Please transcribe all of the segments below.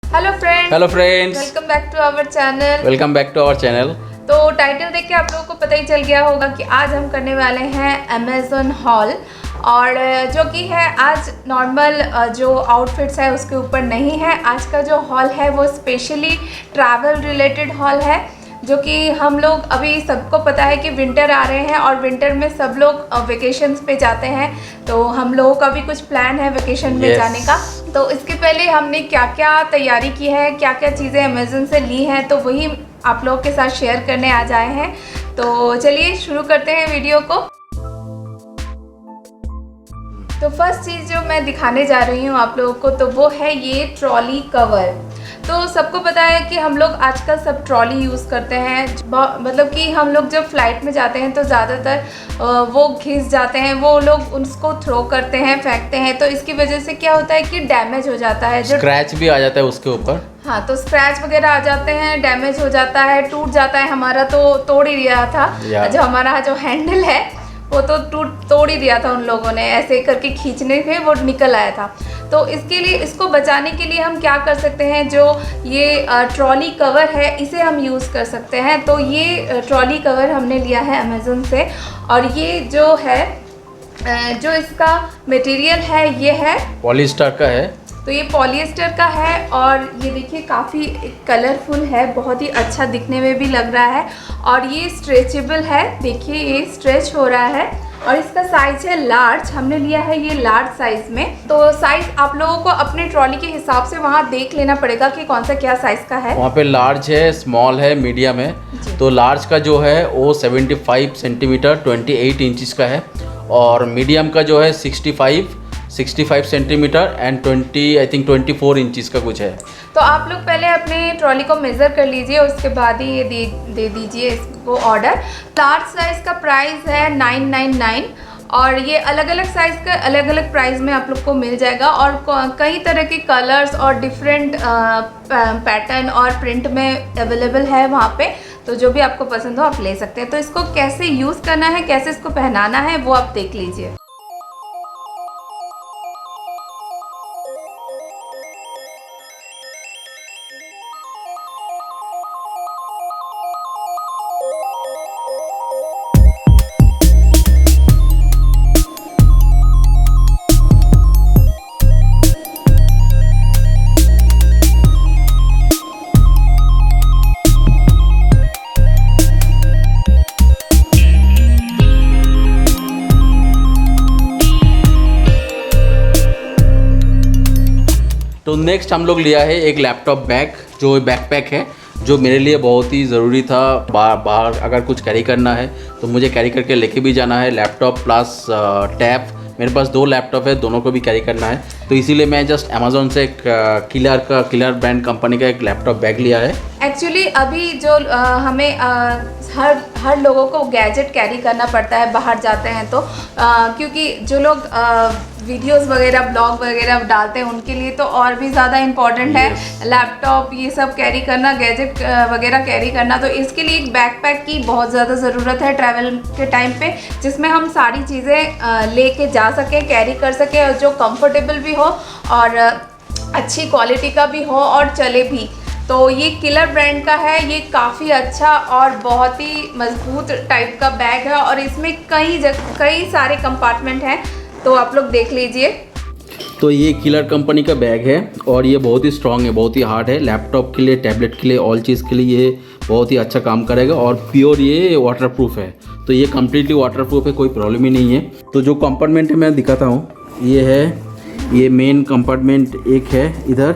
Hello friends, welcome back to our channel. Welcome back to our channel. तो title देख के आप लोगों को पता ही चल गया होगा कि आज हम करने वाले हैं अमेज़न हॉल, और जो कि है आज नॉर्मल जो आउटफिट्स है उसके ऊपर नहीं है। आज का जो हॉल है वो स्पेशली ट्रैवल रिलेटेड हॉल है, जो कि हम लोग अभी सबको पता है कि विंटर आ रहे हैं और विंटर में सब लोग वेकेशंस पे जाते हैं। तो हम लोगों का भी कुछ प्लान है वेकेशन में जाने का। तो इसके पहले हमने क्या क्या तैयारी की है, क्या क्या चीज़ें अमेज़न से ली हैं, तो वही आप लोगों के साथ शेयर करने आ जाए हैं। तो चलिए शुरू करते हैं वीडियो को। तो फर्स्ट चीज़ जो मैं दिखाने जा रही हूँ आप लोगों को, तो वो है ये ट्रॉली कवर। तो सबको पता है कि हम लोग आजकल सब ट्रॉली यूज़ करते हैं, मतलब कि हम लोग जब फ्लाइट में जाते हैं तो ज़्यादातर वो घिस जाते हैं, वो लोग उसको थ्रो करते हैं, फेंकते हैं। तो इसकी वजह से क्या होता है कि डैमेज हो जाता है, जो स्क्रैच भी आ जाता है उसके ऊपर। हाँ, तो स्क्रैच वगैरह आ जाते हैं, डैमेज हो जाता है, टूट जाता है। हमारा तो तोड़ ही दिया था, जो हमारा जो हैंडल है वो तो तोड़ ही दिया था उन लोगों ने, ऐसे करके खींचने से वो निकल आया था। तो इसके लिए, इसको बचाने के लिए हम क्या कर सकते हैं, जो ये ट्रॉली कवर है इसे हम यूज़ कर सकते हैं। तो ये ट्रॉली कवर हमने लिया है अमेज़न से, और ये जो है जो इसका मटेरियल है ये है पॉलिएस्टर का है। तो ये पॉलिएस्टर का है, और ये देखिए काफ़ी कलरफुल है, बहुत ही अच्छा दिखने में भी लग रहा है, और ये स्ट्रेचेबल है। देखिए ये स्ट्रेच हो रहा है, और इसका साइज है लार्ज। हमने लिया है ये लार्ज साइज में। तो साइज आप लोगों को अपने ट्रॉली के हिसाब से वहाँ देख लेना पड़ेगा कि कौन सा क्या साइज का है। वहाँ पे लार्ज है, स्मॉल है, मीडियम है। तो लार्ज का जो है वो 75 सेंटीमीटर 28 इंचज़ का है, और मीडियम का जो है 65 सेंटीमीटर एंड 24 इंचज़ का कुछ है। तो आप लोग पहले अपने ट्रॉली को मेज़र कर लीजिए, उसके बाद ही ये दे दीजिए इसको ऑर्डर। लार्ज साइज़ का प्राइस है 999, और ये अलग अलग साइज़ का अलग अलग प्राइस में आप लोग को मिल जाएगा, और कई तरह के कलर्स और डिफरेंट पैटर्न और प्रिंट में अवेलेबल है वहाँ पे। तो जो भी आपको पसंद हो आप ले सकते हैं। तो इसको कैसे यूज़ करना है, कैसे इसको पहनाना है, वो आप देख लीजिए। तो नेक्स्ट हम लोग लिया है एक लैपटॉप बैग, जो बैकपैक है, जो मेरे लिए बहुत ही ज़रूरी था। बाहर अगर कुछ कैरी करना है तो मुझे कैरी करके लेके भी जाना है। लैपटॉप प्लस टैब, मेरे पास 2 लैपटॉप है, दोनों को भी कैरी करना है। तो इसीलिए मैं जस्ट अमेज़न से एक किलर ब्रांड कंपनी का एक लैपटॉप बैग लिया है। एक्चुअली अभी जो हमें हर लोगों को गैजेट कैरी करना पड़ता है बाहर जाते हैं तो, क्योंकि जो लोग वीडियोस वगैरह ब्लॉग वगैरह डालते हैं उनके लिए तो और भी ज़्यादा इम्पॉर्टेंट है लैपटॉप ये सब कैरी करना, गैजेट वगैरह कैरी करना। तो इसके लिए एक बैकपैक की बहुत ज़्यादा ज़रूरत है ट्रैवल के टाइम पे, जिसमें हम सारी चीज़ें लेके जा सकें, कैरी कर सकें, और जो कंफर्टेबल भी हो और अच्छी क्वालिटी का भी हो और चले भी। तो ये किलर ब्रांड का है, ये काफ़ी अच्छा और बहुत ही मजबूत टाइप का बैग है, और इसमें कई सारे कंपार्टमेंट हैं, तो आप लोग देख लीजिए। तो ये किलर कंपनी का बैग है, और ये बहुत ही स्ट्रॉन्ग है, बहुत ही हार्ड है। लैपटॉप के लिए, टैबलेट के लिए, ऑल चीज़ के लिए ये बहुत ही अच्छा काम करेगा, और प्योर ये वाटरप्रूफ है। तो ये कम्प्लीटली वाटरप्रूफ है, कोई प्रॉब्लम ही नहीं है। तो जो कंपार्टमेंट है मैं दिखाता हूँ, ये है, ये मेन कंपार्टमेंट एक है इधर,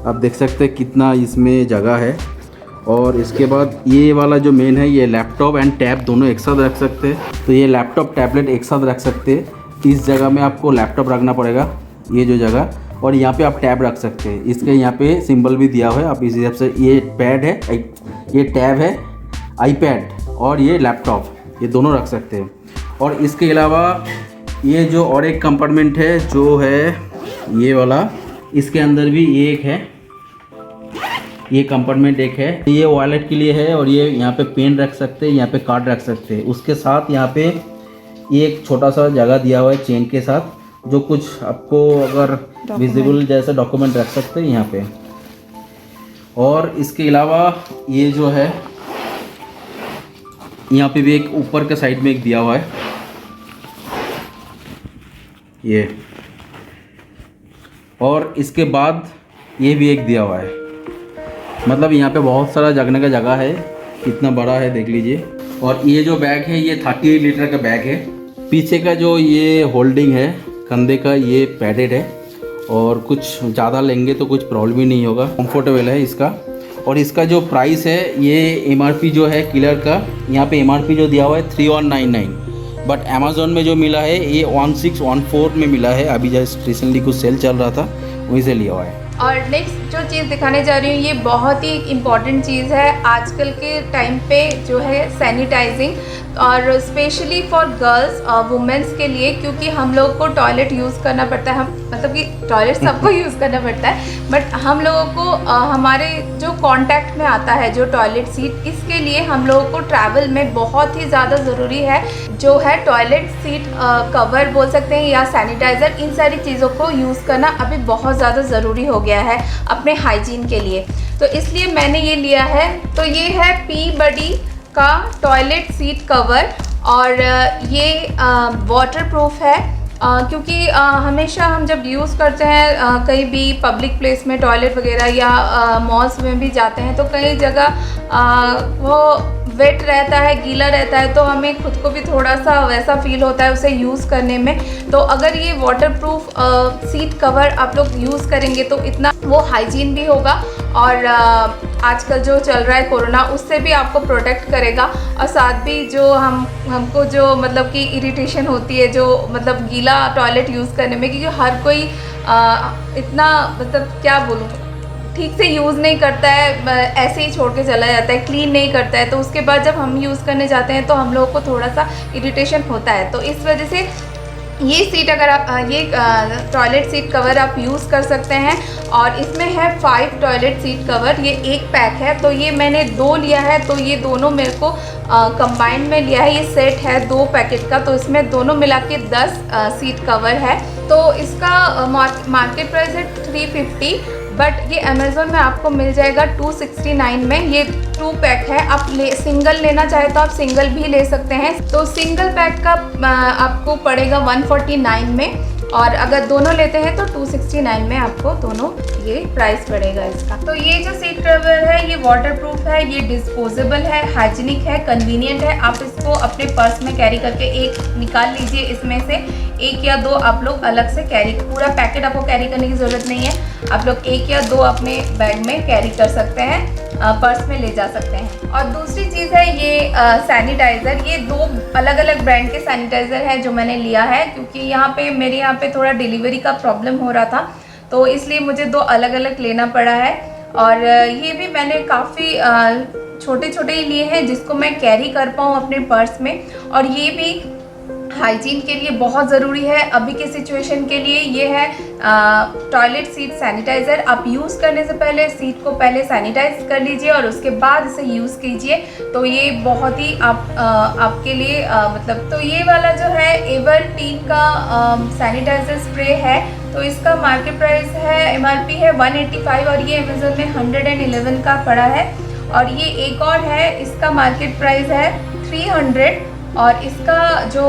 आप देख सकते हैं कितना इसमें जगह है। और इसके बाद ये वाला जो मेन है, ये लैपटॉप एंड टैब दोनों एक साथ रख सकते हैं। तो ये लैपटॉप टैबलेट एक साथ रख सकते हैं। इस जगह में आपको लैपटॉप रखना पड़ेगा, ये जो जगह, और यहाँ पे आप टैब रख सकते हैं। इसके यहाँ पे सिंबल भी दिया हुआ है, आप इस हिसाब से, ये पैड है, ये टैब है, आईपैड, और ये लैपटॉप, ये दोनों रख सकते हैं। और इसके अलावा ये जो और एक कंपार्टमेंट है जो है ये वाला, इसके अंदर भी ये एक है, ये कंपार्टमेंट एक है, ये वॉलेट के लिए है, और ये यहाँ पे पेन रख सकते हैं, यहाँ पे कार्ड रख सकते हैं। उसके साथ यहाँ पे ये एक छोटा सा जगह दिया हुआ है चेन के साथ, जो कुछ आपको अगर विजिबल जैसे डॉक्यूमेंट रख सकते हैं यहाँ पे। और इसके अलावा ये जो है यहाँ पे भी एक ऊपर के साइड में एक दिया हुआ है ये, और इसके बाद ये भी एक दिया हुआ है। मतलब यहाँ पे बहुत सारा जगने का जगह है, कितना बड़ा है देख लीजिए। और ये जो बैग है ये 38 लीटर का बैग है। पीछे का जो ये होल्डिंग है कंधे का ये पैडेड है, और कुछ ज़्यादा लेंगे तो कुछ प्रॉब्लम ही नहीं होगा, कंफर्टेबल है इसका। और इसका जो प्राइस है ये MRP जो है किलर का, यहाँ पे MRP जो दिया हुआ है 3199, बट अमेज़ोन में जो मिला है ये 1614 में मिला है। अभी जस्ट रिसेंटली कुछ सेल चल रहा था वहीं से लिया हुआ है। और नेक्स्ट जो चीज़ दिखाने जा रही हूँ ये बहुत ही इम्पॉर्टेंट चीज़ है आजकल के टाइम पे, जो है सैनिटाइजिंग, और स्पेशली फॉर गर्ल्स वुमेंस के लिए, क्योंकि हम लोग को टॉयलेट यूज़ करना पड़ता है। हम मतलब कि टॉयलेट सबको यूज़ करना पड़ता है, बट हम लोगों को हमारे जो कांटेक्ट में आता है जो टॉयलेट सीट, इसके लिए हम लोगों को ट्रैवल में बहुत ही ज़्यादा ज़रूरी है जो है टॉयलेट सीट कवर बोल सकते हैं या सैनिटाइज़र। इन सारी चीज़ों को यूज़ करना अभी बहुत ज़्यादा ज़रूरी हो गया है अपने हाइजीन के लिए, तो इसलिए मैंने ये लिया है। तो ये है Peabody का टॉयलेट सीट कवर, और ये वाटर प्रूफ है, क्योंकि हमेशा हम जब यूज़ करते हैं कहीं भी पब्लिक प्लेस में टॉयलेट वगैरह या मॉल्स में भी जाते हैं तो कई जगह वो वेट रहता है, गीला रहता है, तो हमें खुद को भी थोड़ा सा वैसा फील होता है उसे यूज़ करने में। तो अगर ये वाटरप्रूफ सीट कवर आप लोग यूज़ करेंगे तो इतना वो हाइजीन भी होगा, और आजकल जो चल रहा है कोरोना उससे भी आपको प्रोटेक्ट करेगा, और साथ भी जो हमको जो मतलब कि इरिटेशन होती है जो मतलब गीला टॉयलेट यूज़ करने में, क्योंकि हर कोई इतना मतलब क्या बोलूँ ठीक से यूज़ नहीं करता है, ऐसे ही छोड़ के चला जाता है, क्लीन नहीं करता है, तो उसके बाद जब हम यूज़ करने जाते हैं तो हम लोगों को थोड़ा सा इरिटेशन होता है। तो इस वजह से ये सीट अगर आप ये टॉयलेट सीट कवर आप यूज़ कर सकते हैं, और इसमें है 5 टॉयलेट सीट कवर, ये एक पैक है, तो ये मैंने 2 लिया है, तो ये दोनों मेरे को कंबाइंड में लिया है। ये सेट है 2 पैकेट का, तो इसमें दोनों मिला के 10 सीट कवर है। तो इसका मार्केट प्राइस है 350, बट ये अमेज़ोन में आपको मिल जाएगा 269 में। ये 2 पैक है, आप सिंगल लेना चाहे तो आप सिंगल भी ले सकते हैं। तो सिंगल पैक का आपको पड़ेगा 149 में, और अगर दोनों लेते हैं तो 269 में आपको दोनों ये प्राइस पड़ेगा इसका। तो ये जो सीट कवर है ये वाटरप्रूफ है, ये डिस्पोजेबल है, हाइजीनिक है, कन्वीनियंट है। आप इसको अपने पर्स में कैरी करके एक निकाल लीजिए, इसमें से 1 या 2 आप लोग अलग से कैरी, पूरा पैकेट आपको कैरी करने की ज़रूरत नहीं है, आप लोग 1 या 2 अपने बैग में कैरी कर सकते हैं, पर्स में ले जा सकते हैं। और दूसरी चीज़ है ये सैनिटाइज़र, ये 2 अलग अलग ब्रांड के सैनिटाइज़र हैं जो मैंने लिया है, क्योंकि यहाँ पे मेरे यहाँ पे थोड़ा डिलीवरी का प्रॉब्लम हो रहा था, तो इसलिए मुझे 2 अलग अलग लेना पड़ा है। और ये भी मैंने काफ़ी छोटे छोटे ही लिए हैं जिसको मैं कैरी कर पाऊँ अपने पर्स में, और ये भी हाइजीन के लिए बहुत ज़रूरी है अभी के सिचुएशन के लिए। ये है टॉयलेट सीट सैनिटाइज़र। आप यूज़ करने से पहले सीट को पहले सैनिटाइज कर लीजिए और उसके बाद इसे यूज़ कीजिए, तो ये बहुत ही आपके लिए मतलब। तो ये वाला जो है एवरटीन का सैनिटाइज़र स्प्रे है, तो इसका मार्केट प्राइस है MRP है 185, और ये अमेज़ोन में 111 का पड़ा है। और ये एक और है, इसका मार्केट प्राइस है 300, और इसका जो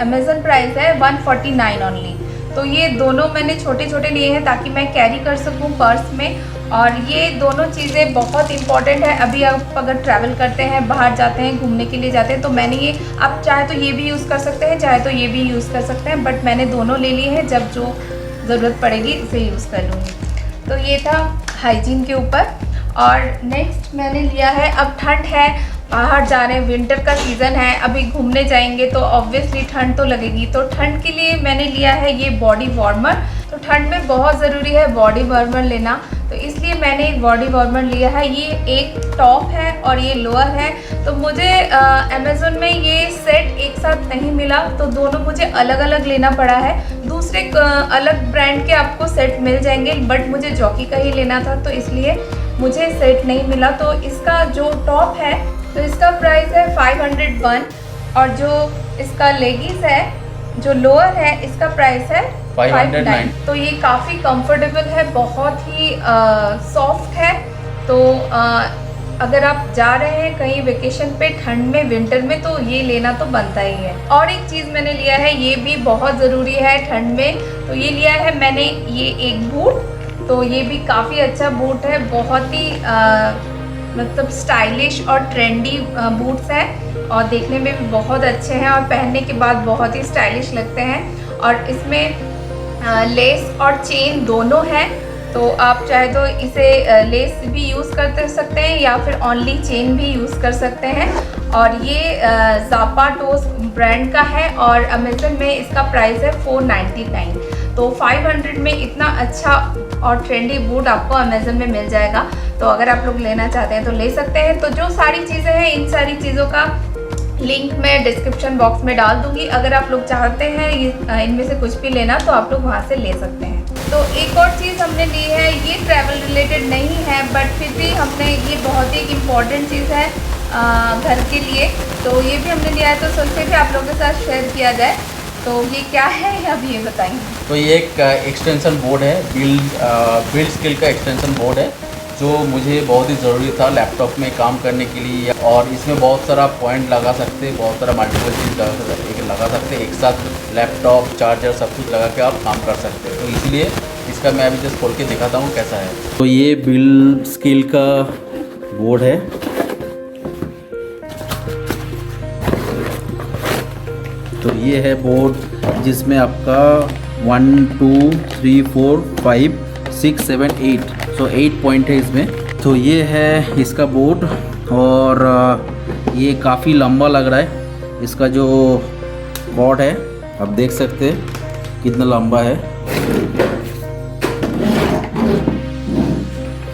अमेज़न प्राइस है 149 ओनली। तो ये दोनों मैंने छोटे छोटे लिए हैं ताकि मैं कैरी कर सकूं पर्स में, और ये दोनों चीज़ें बहुत इंपॉर्टेंट है। अभी आप अगर ट्रैवल करते हैं, बाहर जाते हैं, घूमने के लिए जाते हैं, तो मैंने ये, आप चाहे तो ये भी यूज़ कर सकते हैं, चाहे तो ये भी यूज़ कर सकते हैं, बट मैंने दोनों ले लिए हैं, जब जो ज़रूरत पड़ेगी इसे यूज़ कर लूँगी। तो ये था हाइजीन के ऊपर। और नेक्स्ट मैंने लिया है, अब ठंड है, बाहर जा रहे हैं, विंटर का सीज़न है, अभी घूमने जाएंगे तो ऑब्वियसली ठंड तो लगेगी, तो ठंड के लिए मैंने लिया है ये बॉडी वार्मर। तो ठंड में बहुत ज़रूरी है बॉडी वार्मर लेना, तो इसलिए मैंने एक बॉडी वार्मर लिया है। ये एक टॉप है और ये लोअर है। तो मुझे अमेज़ोन में ये सेट एक साथ नहीं मिला, तो दोनों मुझे अलग अलग लेना पड़ा है। दूसरे अलग ब्रांड के आपको सेट मिल जाएंगे, बट मुझे जॉकी का ही लेना था, तो इसलिए मुझे सेट नहीं मिला। तो इसका जो टॉप है तो इसका प्राइस है 501, और जो इसका लेगिंग्स है जो लोअर है इसका प्राइस है 509। तो ये काफ़ी कंफर्टेबल है, बहुत ही सॉफ्ट है, तो अगर आप जा रहे हैं कहीं वेकेशन पे ठंड में, विंटर में, तो ये लेना तो बनता ही है। और एक चीज़ मैंने लिया है, ये भी बहुत ज़रूरी है ठंड में, तो ये लिया है मैंने ये एक बूट। तो ये भी काफ़ी अच्छा बूट है, बहुत ही मतलब स्टाइलिश और ट्रेंडी बूट्स हैं और देखने में भी बहुत अच्छे हैं और पहनने के बाद बहुत ही स्टाइलिश लगते हैं। और इसमें लेस और चेन दोनों हैं, तो आप चाहे तो इसे लेस भी यूज़ कर सकते हैं या फिर ओनली चेन भी यूज़ कर सकते हैं। और ये ज़ापाटोस ब्रांड का है और अमेज़न में इसका प्राइस है 499। तो 500 में इतना अच्छा और ट्रेंडी बूट आपको अमेज़न में मिल जाएगा। तो अगर आप लोग लेना चाहते हैं तो ले सकते हैं। तो जो सारी चीज़ें हैं, इन सारी चीज़ों का लिंक मैं डिस्क्रिप्शन बॉक्स में डाल दूँगी। अगर आप लोग चाहते हैं इनमें से कुछ भी लेना तो आप लोग वहाँ से ले सकते हैं। तो एक और चीज़ हमने ली है, ये ट्रैवल रिलेटेड नहीं है बट फिर भी हमने, ये बहुत ही एक इम्पॉर्टेंट चीज़ है घर के लिए, तो ये भी हमने लिया है। तो सोचे भी आप लोगों के साथ शेयर किया जाए। तो ये क्या है अब ये बताएंगे। तो ये एक एक्सटेंशन बोर्ड है, बिल्ड स्किल का एक्सटेंशन बोर्ड है, जो मुझे बहुत ही ज़रूरी था लैपटॉप में काम करने के लिए। और इसमें बहुत सारा पॉइंट लगा सकते, बहुत सारा मल्टीपल चीज़ लगा सकते, एक साथ लैपटॉप, चार्जर सब कुछ लगा के आप काम कर सकते हैं। तो इसलिए इसका मैं अभी जस्ट खोल के दिखाता हूँ कैसा है। तो ये बिल्ड स्किल का बोर्ड है। तो ये है बोर्ड जिसमें आपका 1 2 3 4 5 6 7 8, सो 8 पॉइंट है इसमें। तो ये है इसका बोर्ड और ये काफ़ी लंबा लग रहा है। इसका जो कॉर्ड है आप देख सकते हैं कितना लंबा है।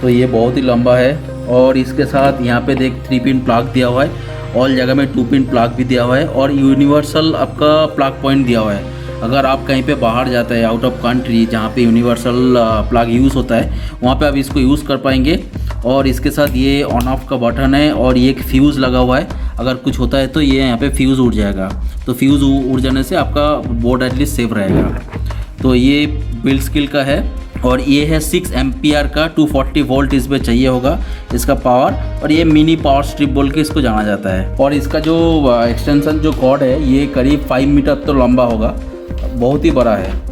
तो ये बहुत ही लंबा है और इसके साथ यहाँ पे देख 3 पिन प्लग दिया हुआ है, ऑल जगह में 2 पिन प्लग भी दिया हुआ है और यूनिवर्सल आपका प्लग पॉइंट दिया हुआ है। अगर आप कहीं पे बाहर जाते हैं आउट ऑफ कंट्री जहाँ पे यूनिवर्सल प्लग यूज़ होता है, वहाँ पे आप इसको यूज़ कर पाएंगे। और इसके साथ ये ऑन ऑफ का बटन है और ये एक फ्यूज़ लगा हुआ है, अगर कुछ होता है तो ये यहाँ पे फ्यूज़ उड़ जाएगा। तो फ्यूज़ उड़ जाने से आपका बोर्ड एटलीस्ट सेफ रहेगा। तो ये बिल्ड स्किल का है और ये है 6 एम्पियर का 240 वोल्ट इसमें चाहिए होगा इसका पावर। और ये मिनी पावर स्ट्रिप बोल के इसको जाना जाता है। और इसका जो एक्सटेंशन जो कॉर्ड है ये करीब 5 मीटर तो लंबा होगा, बहुत ही बड़ा है।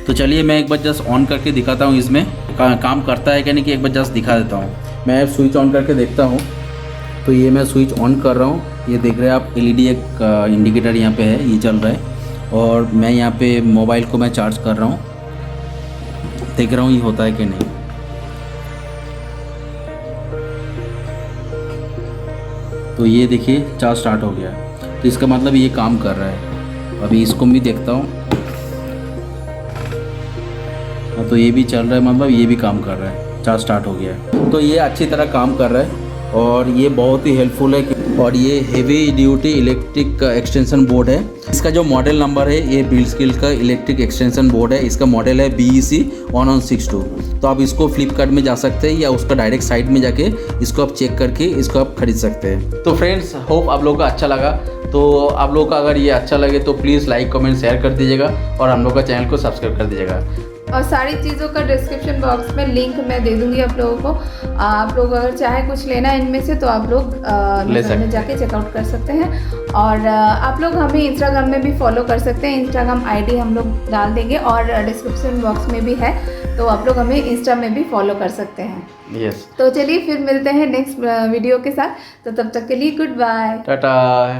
तो चलिए मैं एक बार जस्ट ऑन करके दिखाता हूँ इसमें काम करता है क्या नहीं, कि एक बार जस्ट दिखा देता हूँ। मैं स्विच ऑन करके देखता हूँ। तो ये मैं स्विच ऑन कर रहा हूँ, ये देख रहे हैं आप LED एक इंडिकेटर यहाँ पे है, ये चल रहा है। और मैं यहाँ पे मोबाइल को मैं चार्ज कर रहा हूँ, देख रहा हूँ ये होता है कि नहीं। तो ये देखिए चार्ज स्टार्ट हो गया, तो इसका मतलब ये काम कर रहा है। अभी इसको भी देखता हूँ, तो ये भी चल रहा है, मतलब ये भी काम कर रहा है, चार्ज स्टार्ट हो गया है। तो ये अच्छी तरह काम कर रहा है और ये बहुत ही हेल्पफुल है। और ये heavy duty electric extension board है। इसका जो मॉडल नंबर है, ये बिल्ड स्किल का इलेक्ट्रिक एक्सटेंशन बोर्ड है, इसका मॉडल है BEC 1162। तो आप इसको फ्लिपकार्ट में जा सकते हैं या उसका डायरेक्ट साइट में जाके इसको आप चेक करके इसको आप खरीद सकते हैं। तो फ्रेंड्स, होप आप लोगों को अच्छा लगा। तो आप लोगों का अगर ये अच्छा लगे तो प्लीज़ लाइक कमेंट शेयर कर दीजिएगा और हम लोग का चैनल को सब्सक्राइब कर दीजिएगा। और सारी चीज़ों का डिस्क्रिप्शन बॉक्स में लिंक मैं दे दूंगी आप लोगों को। आप लोग अगर चाहे कुछ लेना है इनमें से तो आप लोग में जाके चेकआउट कर सकते हैं। और आप लोग हमें इंस्टाग्राम में भी फॉलो कर सकते हैं, इंस्टाग्राम ID हम लोग डाल देंगे और डिस्क्रिप्शन बॉक्स में भी है, तो आप लोग हमें इंस्टा में भी फॉलो कर सकते हैं। यस। तो चलिए फिर मिलते हैं नेक्स्ट वीडियो के साथ, तो तब तक के लिए गुड बाय, टाटा।